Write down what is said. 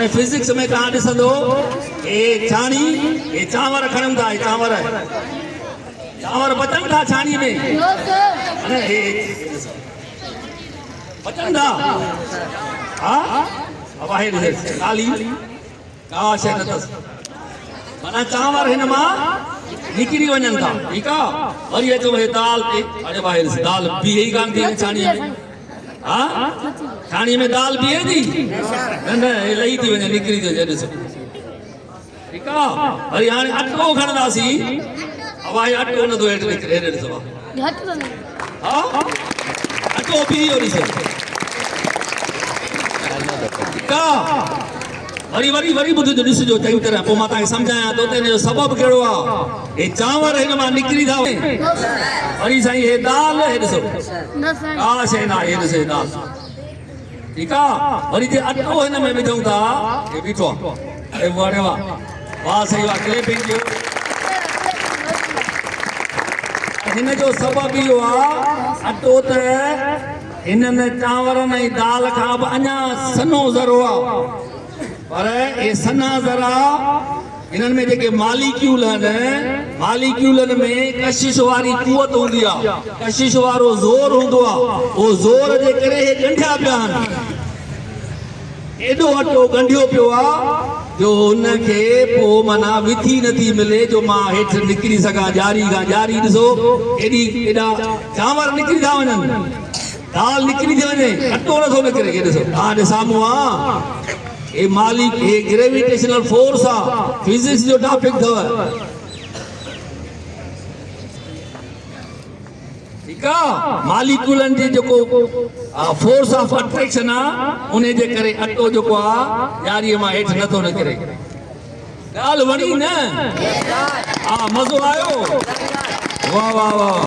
हाणे फिजिक्स में तव्हां ॾिसंदो ए छाणी ए चांवर खणनि था चांवर बचनि था छाणी में अरे हे बचनि था हा अब आहे काली का शइ न अथसि माना चांवर हिन मां निकिरी वञनि था ठीकु आहे वरी अचो हे दाल ते अरे भाई दाल बीहे ई कान थी छाणीअ में हा छाणीअ में दाल बीहे थी न हे लही थी वञे निकिरी थी वञे ॾिसो ठीकु आहे वरी हाणे अटो खणंदासीं हवाई अटो नथो हेठि निकिरे हेॾे ॾिसो हा अटो बीहो ॾिसो ठीकु आहे वरी वरी वरी ॿुधिजो ॾिसिजो चङी तरह पोइ मां तव्हांखे सम्झायां थो त हिन जो सबबु कहिड़ो आहे हे चांवर हिन मां निकिरी था वञे वरी साईं हे दाल हे ॾिसो का शइ न आहे हे ॾिसो दाल ठीकु आहे वरी जे अटो हिन में विझूं था हे बीठो आहे अरे वाह वाह सही वाह क्लेपिंग कयो हिन जो सबबु इहो आहे अटो त हिननि चांवरनि ऐं दाल खां बि अञा सनो ज़रो आहे पर ये सन्ना ज़रा इन्हनि में जेके मालिक्यूलनि में कशिश वारी कुवत हूंदी आहे कशिश वारो ज़ोर हूंदो आहे उहो ज़ोर जे करे हे ॻंढिया पिया आहिनि एॾो अटो ॻंढियो पियो आहे जो हुनखे पोइ माना विथी नथी मिले जो मां हेठि निकिरी सघां ॼारी खां ॼारी ॾिसो एॾा चांवर निकिरी था वञनि दाल निकिरी थी वञे अटो नथो निकिरे हे ॾिसो तव्हां साम्हूं आहे ये मालिक ये ग्रेविटेशनल फोर्स आ फिजिक्स जो टॉपिक थव ठीक आ मालिक्यूलन जे जो फोर्स ऑफ अट्रैक्शन आ उन्हें जे करे अटो जो को आ यारी मां हेठ नथो निकरे गाल वणी न हां मज़ो आयो वाह वाह वाह